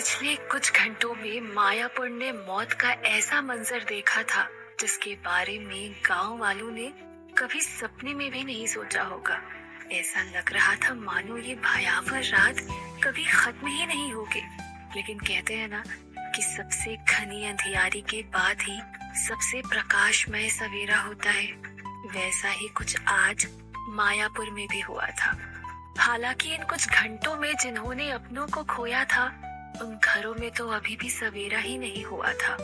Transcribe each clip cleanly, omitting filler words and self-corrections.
पिछले कुछ घंटों में मायापुर ने मौत का ऐसा मंजर देखा था जिसके बारे में गांव वालों ने कभी सपने में भी नहीं सोचा होगा। ऐसा लग रहा था मानो ये भयावह रात कभी खत्म ही नहीं होगी। लेकिन कहते हैं ना कि सबसे घनी अंधियारी के बाद ही सबसे प्रकाशमय सवेरा होता है। वैसा ही कुछ आज मायापुर में भी हुआ था। हालांकि इन कुछ घंटों में जिन्होंने अपनों को खोया था उन घरों में तो अभी भी सवेरा ही नहीं हुआ था।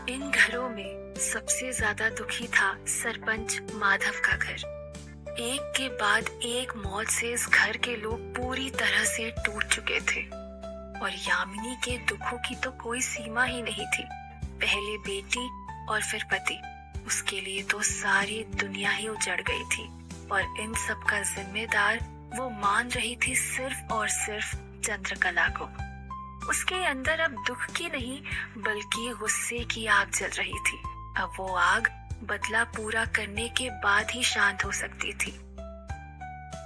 इन घरों में सबसे ज्यादा दुखी था सरपंच माधव का घर। एक के बाद एक मौत से इस घर के लोग पूरी तरह से टूट चुके थे और यामिनी के दुखों की तो कोई सीमा ही नहीं थी। पहले बेटी और फिर पति, उसके लिए तो सारी दुनिया ही उजड़ गई थी और इन सब का जिम्मेदार वो मान रही थी सिर्फ और सिर्फ चंद्रकला को। उसके अंदर अब दुख की नहीं बल्कि गुस्से की आग जल रही थी। अब वो आग बदला पूरा करने के बाद ही शांत हो सकती थी।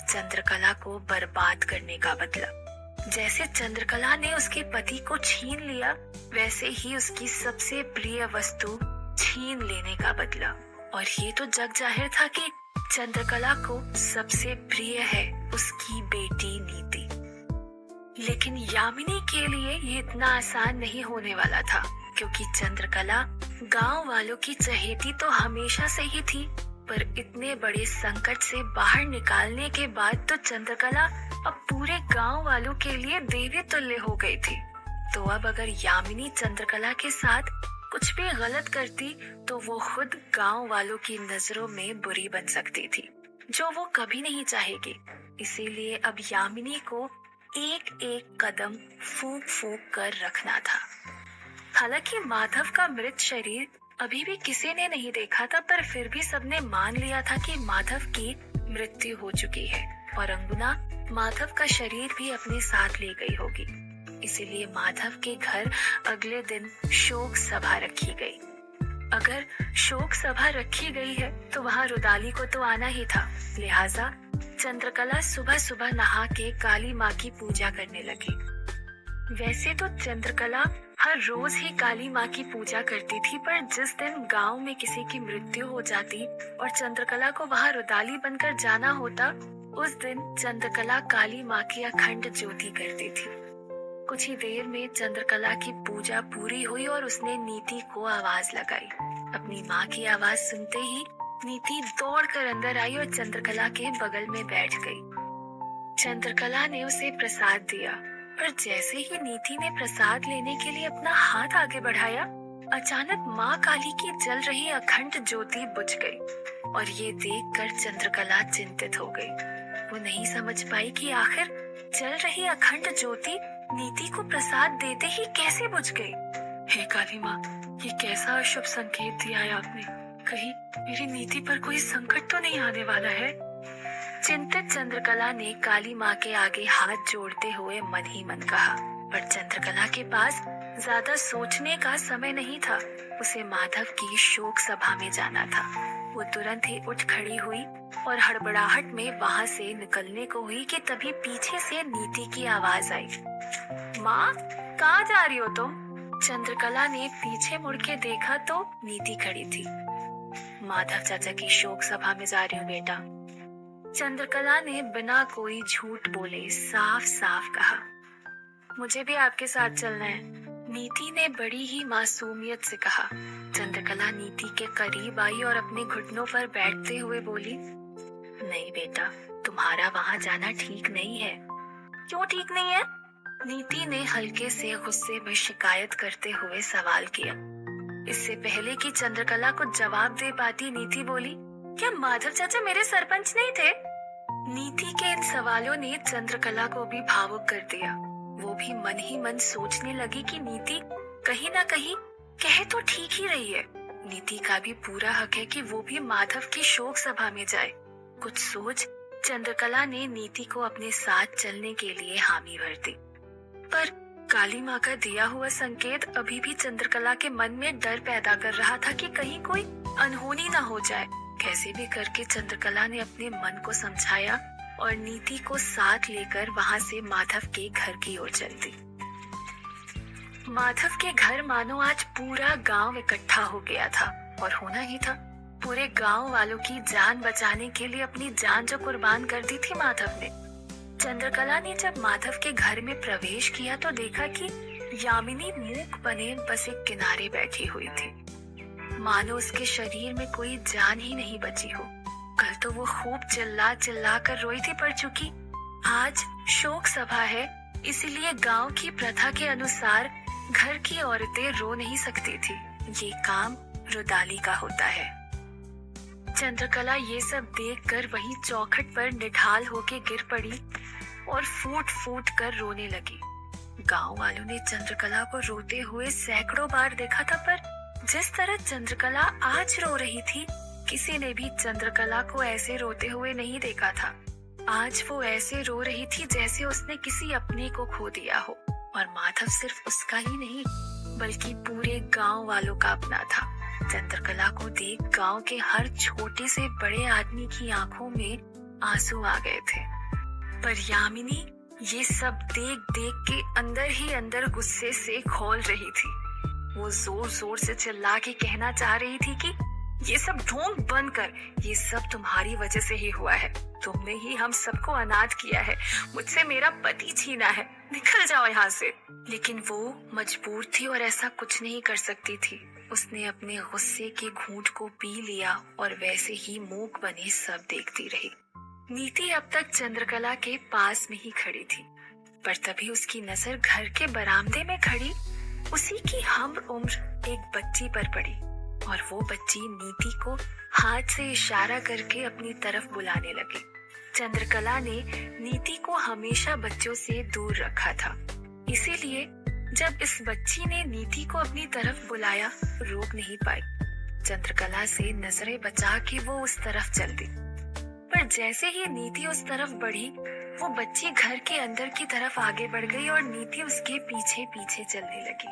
चंद्रकला को बर्बाद करने का बदला। जैसे चंद्रकला ने उसके पति को छीन लिया वैसे ही उसकी सबसे प्रिय वस्तु छीन लेने का बदला। और ये तो जग जाहिर था कि चंद्रकला को सबसे प्रिय है उसकी बेटी नीति। लेकिन यामिनी के लिए ये इतना आसान नहीं होने वाला था, क्योंकि चंद्रकला गांव वालों की चहेती तो हमेशा से ही थी, पर इतने बड़े संकट से बाहर निकालने के बाद तो चंद्रकला अब पूरे गांव वालों के लिए देवी तुल्य हो गई थी। तो अब अगर यामिनी चंद्रकला के साथ कुछ भी गलत करती तो वो खुद गांव वालों की नजरों में बुरी बन सकती थी, जो वो कभी नहीं चाहेगी। इसीलिए अब यामिनी को एक एक कदम फूंक फूंक कर रखना था। हालांकि माधव का मृत शरीर अभी भी किसी ने नहीं देखा था, पर फिर भी सबने मान लिया था कि माधव की मृत्यु हो चुकी है और अंगुना माधव का शरीर भी अपने साथ ले गई होगी। इसीलिए माधव के घर अगले दिन शोक सभा रखी गई। अगर शोक सभा रखी गई है तो वहाँ रुदाली को तो आना ही था। लिहाजा चंद्रकला सुबह सुबह नहा के काली माँ की पूजा करने लगी। वैसे तो चंद्रकला हर रोज ही काली माँ की पूजा करती थी, पर जिस दिन गांव में किसी की मृत्यु हो जाती और चंद्रकला को वहाँ रुदाली बनकर जाना होता, उस दिन चंद्रकला काली माँ की अखंड ज्योति करती थी। कुछ ही देर में चंद्रकला की पूजा पूरी हुई और उसने नीति को आवाज लगाई। अपनी माँ की आवाज सुनते ही नीति दौड़कर अंदर आई और चंद्रकला के बगल में बैठ गई। चंद्रकला ने उसे प्रसाद दिया, पर जैसे ही नीति ने प्रसाद लेने के लिए अपना हाथ आगे बढ़ाया, अचानक माँ काली की जल रही अखंड ज्योति बुझ गई और ये देखकर चंद्रकला चिंतित हो गई। वो नहीं समझ पाई कि आखिर जल रही अखंड ज्योति नीति को प्रसाद देते ही कैसे बुझ गई। हे काली माँ, ये कैसा अशुभ संकेत दिया है आपने। कहीं मेरी नीति पर कोई संकट तो नहीं आने वाला है। चिंतित चंद्रकला ने काली माँ के आगे हाथ जोड़ते हुए मन ही मन कहा, पर चंद्रकला के पास ज्यादा सोचने का समय नहीं था। उसे माधव की शोक सभा में जाना था। वो तुरंत ही उठ खड़ी हुई और हड़बड़ाहट में वहाँ से निकलने को हुई कि तभी पीछे से नीति की आवाज आई। माँ, कहाँ जा रही हो तुम? चंद्रकला ने पीछे मुड़ के देखा तो नीति खड़ी थी। माधव चाचा की शोक सभा में जा रही हूँ बेटा। चंद्रकला ने बिना कोई झूठ बोले साफ साफ कहा। मुझे भी आपके साथ चलना है, नीति ने बड़ी ही मासूमियत से कहा। चंद्रकला नीति के करीब आई और अपने घुटनों पर बैठते हुए बोली, नहीं बेटा, तुम्हारा वहाँ जाना ठीक नहीं है। क्यों ठीक नहीं है? नीति ने हल्के से गुस्से में शिकायत करते हुए सवाल किया। इससे पहले कि चंद्रकला को जवाब दे पाती, नीति बोली, क्या माधव चाचा मेरे सरपंच नहीं थे? नीति के इन सवालों ने चंद्रकला को भी भावुक कर दिया। वो भी मन ही मन सोचने लगी कि नीति कहीं ना कहीं कह तो ठीक ही रही है। नीति का भी पूरा हक है कि वो भी माधव की शोक सभा में जाए। कुछ सोच चंद्रकला ने नीति को अपने साथ चलने के लिए हामी भर दी, पर काली माँ का दिया हुआ संकेत अभी भी चंद्रकला के मन में डर पैदा कर रहा था कि कहीं कोई अनहोनी ना हो जाए। कैसे भी करके चंद्रकला ने अपने मन को समझाया और नीति को साथ लेकर वहां से माधव के घर की ओर चल दी। माधव के घर मानो आज पूरा गांव इकट्ठा हो गया था, और होना ही था। पूरे गांव वालों की जान बचाने के लिए अपनी जान जो कुर्बान कर दी थी माधव ने। चंद्रकला ने जब माधव के घर में प्रवेश किया तो देखा कि यामिनी मूक बने बस एक किनारे बैठी हुई थी, मानो उसके शरीर में कोई जान ही नहीं बची हो। कल तो वो खूब चिल्ला चिल्ला कर रोई थी, पर चूंकि आज शोक सभा है, इसीलिए गांव की प्रथा के अनुसार घर की औरतें रो नहीं सकती थी। ये काम रुदाली का होता है। चंद्रकला ये सब देखकर वहीं चौखट पर निढाल होके गिर पड़ी और फूट फूट कर रोने लगी। गांव वालों ने चंद्रकला को रोते हुए सैकड़ों बार देखा था, पर जिस तरह चंद्रकला आज रो रही थी, किसी ने भी चंद्रकला को ऐसे रोते हुए नहीं देखा था। आज वो ऐसे रो रही थी जैसे उसने किसी अपने को खो दिया हो, और माधव सिर्फ उसका ही नहीं बल्कि पूरे गांव वालों का अपना था। चंद्रकला को देख गांव के हर छोटे से बड़े आदमी की आंखों में आंसू आ गए थे, पर यामिनी ये सब देख देख के अंदर ही अंदर गुस्से से खौल रही थी। वो जोर जोर से चिल्ला के कहना चाह रही थी कि ये सब ढोंग बंद कर, ये सब तुम्हारी वजह से ही हुआ है। तुमने ही हम सबको अनाथ किया है, मुझसे मेरा पति छीना है, निकल जाओ यहाँ से। लेकिन वो मजबूर थी और ऐसा कुछ नहीं कर सकती थी। उसने अपने गुस्से के घूंट को पी लिया और वैसे ही मूक बने सब देखती रही। नीति अब तक चंद्रकला के पास में ही खड़ी थी, पर तभी उसकी नजर घर के बरामदे में खड़ी उसी की हम उम्र एक बच्ची पर पड़ी, और वो बच्ची नीति को हाथ से इशारा करके अपनी तरफ बुलाने लगी। चंद्रकला ने नीति को हमेशा बच्चों से दूर रखा था, इसीलिए जब इस बच्ची ने नीति को अपनी तरफ बुलाया, रोक नहीं पाई। चंद्रकला से नजरें बचा के वो उस तरफ चल दी, पर जैसे ही नीति उस तरफ बढ़ी, वो बच्ची घर के अंदर की तरफ आगे बढ़ गई और नीति उसके पीछे पीछे चलने लगी।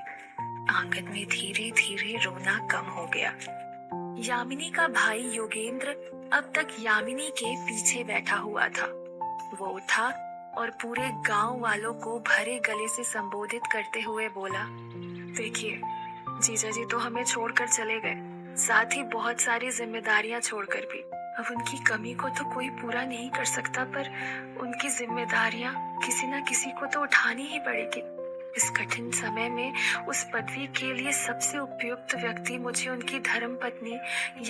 आंगन में धीरे धीरे रोना कम हो गया। यामिनी का भाई योगेंद्र अब तक यामिनी के पीछे बैठा हुआ था। वो उठा और पूरे गांव वालों को भरे गले से संबोधित करते हुए बोला, देखिए, जीजा जी तो हमें छोड़कर चले गए, साथ ही बहुत सारी जिम्मेदारियां छोड़कर भी। अब उनकी कमी को तो कोई पूरा नहीं कर सकता, पर उनकी जिम्मेदारियां किसी न किसी को तो उठानी ही पड़ेगी। इस कठिन समय में उस पदवी के लिए सबसे उपयुक्त व्यक्ति मुझे उनकी धर्म पत्नी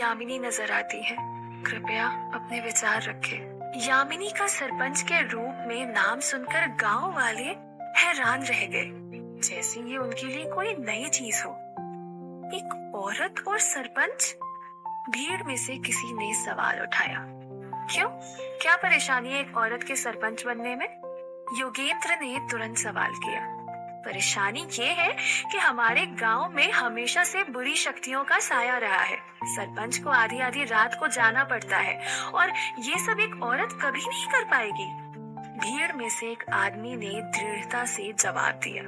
यामिनी नजर आती है। कृपया अपने विचार रखें। यामिनी का सरपंच के रूप में नाम सुनकर गांव वाले हैरान रह गए, जैसे ये उनके लिए कोई नई चीज हो। एक औरत और सरपंच? भीड़ में से किसी ने सवाल उठाया। क्यों, क्या परेशानी है एक औरत के सरपंच बनने में? योगेंद्र ने तुरंत सवाल किया। परेशानी ये है कि हमारे गांव में हमेशा से बुरी शक्तियों का साया रहा है। सरपंच को आधी आधी रात को जाना पड़ता है, और ये सब एक औरत कभी नहीं कर पाएगी। भीड़ में से एक आदमी ने दृढ़ता से जवाब दिया।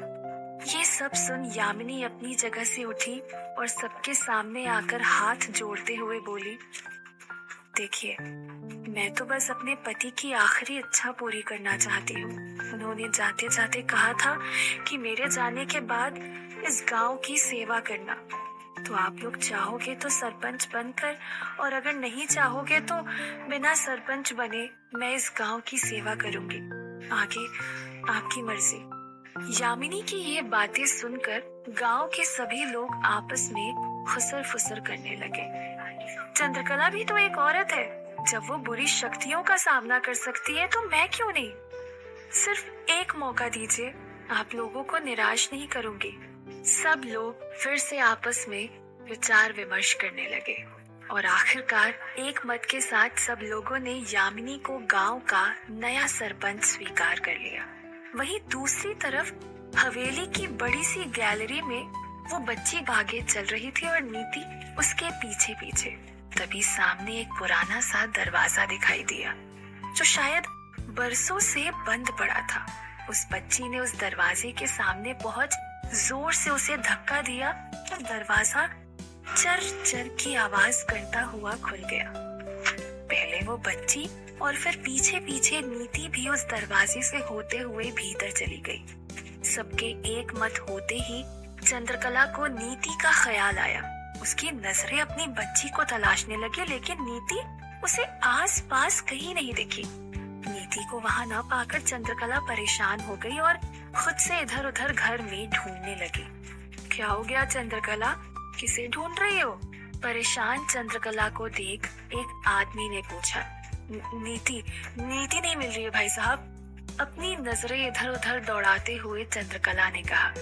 ये सब सुन यामिनी अपनी जगह से उठी और सबके सामने आकर हाथ जोड़ते हुए बोली, देखिए, मैं तो बस अपने पति की आखिरी इच्छा पूरी करना चाहती हूँ। उन्होंने जाते जाते कहा था कि मेरे जाने के बाद इस गांव की सेवा करना। तो आप लोग चाहोगे तो सरपंच बनकर, और अगर नहीं चाहोगे तो बिना सरपंच बने मैं इस गांव की सेवा करूंगी। आगे आपकी मर्जी। यामिनी की ये बातें सुनकर गांव के सभी लोग आपस में खुसर फुसर करने लगे। चंद्रकला भी तो एक औरत है, जब वो बुरी शक्तियों का सामना कर सकती है तो मैं क्यों नहीं? सिर्फ एक मौका दीजिए, आप लोगों को निराश नहीं करूंगी। सब लोग फिर से आपस में विचार विमर्श करने लगे, और आखिरकार एक मत के साथ सब लोगों ने यामिनी को गांव का नया सरपंच स्वीकार कर लिया। वहीं दूसरी तरफ हवेली की बड़ी सी गैलरी में वो बच्ची भागे चल रही थी और नीति उसके पीछे पीछे। तभी सामने एक पुराना सा दरवाजा दिखाई दिया, जो शायद बरसों से बंद पड़ा था। उस बच्ची ने उस दरवाजे के सामने पहुंच जोर से उसे धक्का दिया तो दरवाजा चर चर की आवाज करता हुआ खुल गया। पहले वो बच्ची और फिर पीछे पीछे नीति भी उस दरवाजे से होते हुए भीतर चली गई। सबके एक मत होते ही चंद्रकला को नीति का ख्याल आया। उसकी नजरें अपनी बच्ची को तलाशने लगी, लेकिन नीति उसे आस पास कहीं नहीं दिखी। नीति को वहां न पाकर चंद्रकला परेशान हो गई और खुद से इधर उधर घर में ढूंढने लगी। क्या हो गया चंद्रकला, किसे ढूंढ रही हो? परेशान चंद्रकला को देख एक आदमी ने पूछा। नीति नीति नहीं मिल रही है भाई साहब, अपनी नजरें इधर उधर दौड़ाते हुए चंद्रकला ने कहा।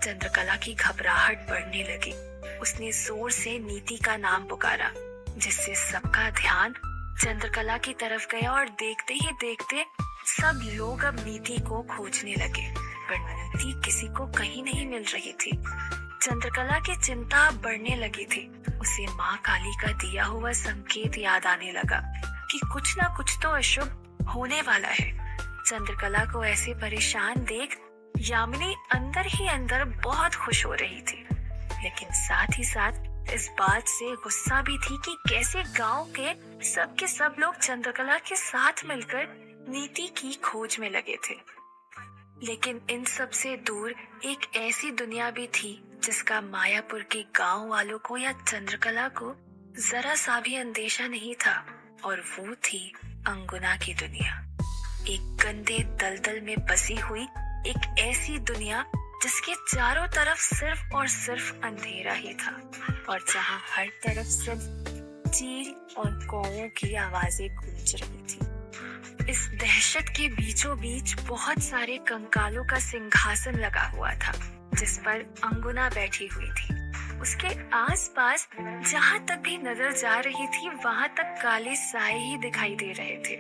चंद्रकला की घबराहट बढ़ने लगी। उसने जोर से नीति का नाम पुकारा, जिससे सबका ध्यान चंद्रकला की तरफ गया और देखते ही देखते सब लोग अब नीति को खोजने लगे, पर नीति किसी को कहीं नहीं मिल रही थी। चंद्रकला की चिंता बढ़ने लगी थी। उसे माँ काली का दिया हुआ संकेत याद आने लगा कि कुछ ना कुछ तो अशुभ होने वाला है। चंद्रकला को ऐसे परेशान देख यामिनी अंदर ही अंदर बहुत खुश हो रही थी, लेकिन साथ ही साथ इस बात से गुस्सा भी थी कि कैसे गांव के सब लोग चंद्रकला के साथ मिलकर नीति की खोज में लगे थे। लेकिन इन सब से दूर एक ऐसी दुनिया भी थी जिसका मायापुर के गांव वालों को या चंद्रकला को जरा सा भी अंदेशा नहीं था, और वो थी अंगुना की दुनिया। एक गंदे दलदल में बसी हुई एक ऐसी दुनिया जिसके चारों तरफ सिर्फ और सिर्फ अंधेरा ही था, और जहां हर तरफ सिर्फ चील और कौवों की आवाजें गूंज रही थी। इस दहशत के बीचों बीच बहुत सारे कंकालों का सिंहासन लगा हुआ था, जिस पर अंगुना बैठी हुई थी। उसके आसपास जहां तक भी नजर जा रही थी वहां तक काले साए ही दिखाई दे रहे थे।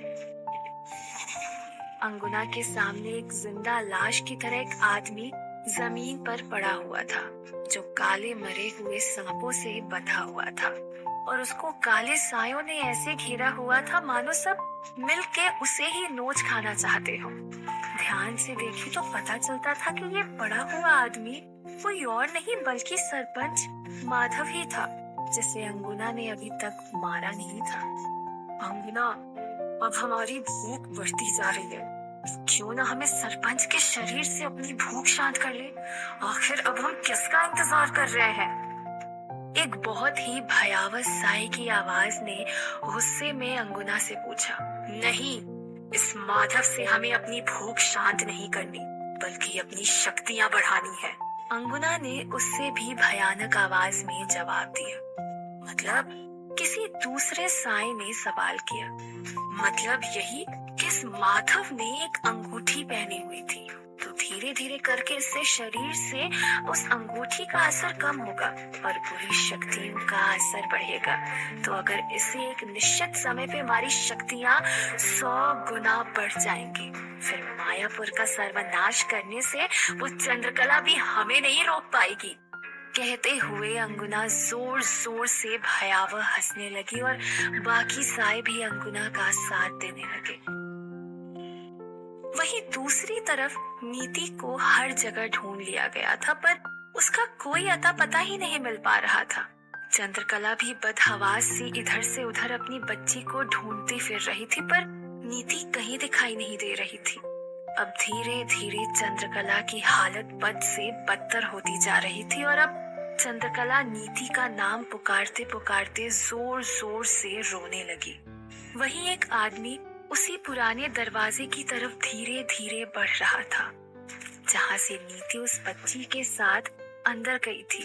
अंगुना के सामने एक जिंदा लाश की तरह एक आदमी जमीन पर पड़ा हुआ था, जो काले मरे हुए सांपों से बंधा हुआ था, और उसको काले सायों ने ऐसे घेरा हुआ था मानो सब मिलके उसे ही नोच खाना चाहते हो। ध्यान से देखी तो पता चलता था कि ये पड़ा हुआ आदमी कोई और नहीं बल्कि सरपंच माधव ही था, जिसे अंगुना ने अभी तक मारा नहीं था। अंगुना, अब हमारी भूख बढ़ती जा रही है, क्यों ना हमें सरपंच के शरीर से अपनी भूख शांत कर ले। आखिर अब हम किसका इंतजार कर रहे हैं? एक बहुत ही भयावह साए की आवाज ने गुस्से में अंगुना से पूछा। नहीं, इस माधव से हमें अपनी भूख शांत नहीं करनी, बल्कि अपनी शक्तियां बढ़ानी है। अंगुना ने उससे भी भयानक आवाज में जवाब दिया। मतलब? किसी दूसरे साए ने सवाल किया। मतलब यही कि इस माधव ने एक अंगूठी पहनी हुई थी, तो धीरे धीरे करके इससे शरीर से उस अंगूठी का असर कम होगा और पूरी शक्तियों का असर बढ़ेगा। तो अगर इसे एक निश्चित समय पे हमारी शक्तियां 100 गुना बढ़ जाएंगी, फिर मायापुर का सर्वनाश करने से वो चंद्रकला भी हमें नहीं रोक पाएगी। कहते हुए अंगुना जोर जोर से भयावह हंसने लगी और बाकी साए भी अंगुना का साथ देने लगे। वहीं दूसरी तरफ नीति को हर जगह ढूंढ लिया गया था, पर उसका कोई अता पता ही नहीं मिल पा रहा था। चंद्रकला भी बदहवास सी इधर से उधर अपनी बच्ची को ढूंढती फिर रही थी, पर नीति कहीं दिखाई नहीं दे रही थी। अब धीरे धीरे चंद्रकला की हालत बद से बदतर होती जा रही थी, और अब चंद्रकला नीति का नाम पुकारते पुकारते जोर जोर से रोने लगी। वहीं एक आदमी उसी पुराने दरवाजे की तरफ धीरे धीरे बढ़ रहा था, जहां से नीति उस बच्ची के साथ अंदर गई थी।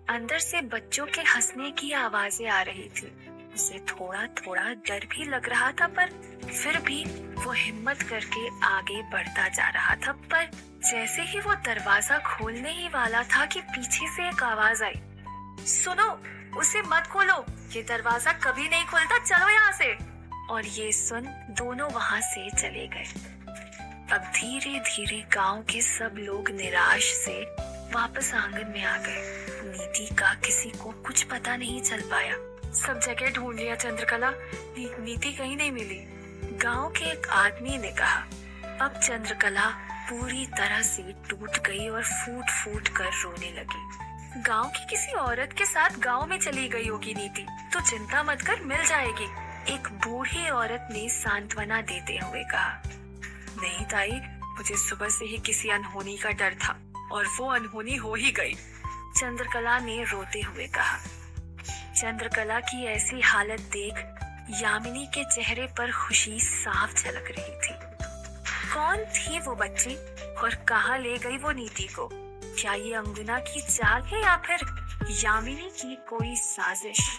अंदर से बच्चों के हंसने की आवाजें आ रही थी। उसे थोड़ा थोड़ा डर भी लग रहा था, पर फिर भी वो हिम्मत करके आगे बढ़ता जा रहा था। पर जैसे ही वो दरवाजा खोलने ही वाला था कि पीछे से एक आवाज आई। सुनो, उसे मत खोलो, ये दरवाजा कभी नहीं खुलता, चलो यहाँ से। और ये सुन दोनों वहां से चले गए। अब धीरे धीरे गांव के सब लोग निराश से वापस आंगन में आ गए। नीति का किसी को कुछ पता नहीं चल पाया। सब जगह ढूंढ लिया चंद्रकला, नीति कहीं नहीं मिली। गांव के एक आदमी ने कहा। अब चंद्रकला पूरी तरह से टूट गई और फूट फूट कर रोने लगी। गांव की किसी औरत के साथ गांव में चली गई होगी नीति, तो चिंता मत कर, मिल जाएगी। एक बूढ़ी औरत ने सांत्वना देते हुए कहा। नहीं ताई, मुझे सुबह से ही किसी अनहोनी का डर था और वो अनहोनी हो ही गई। चंद्रकला ने रोते हुए कहा। चंद्रकला की ऐसी हालत देख यामिनी के चेहरे पर खुशी साफ झलक रही थी। कौन थी वो बच्ची और कहाँ ले गई वो नीति को? क्या ये अंगुना की चाल है या फिर यामिनी की कोई साजिश?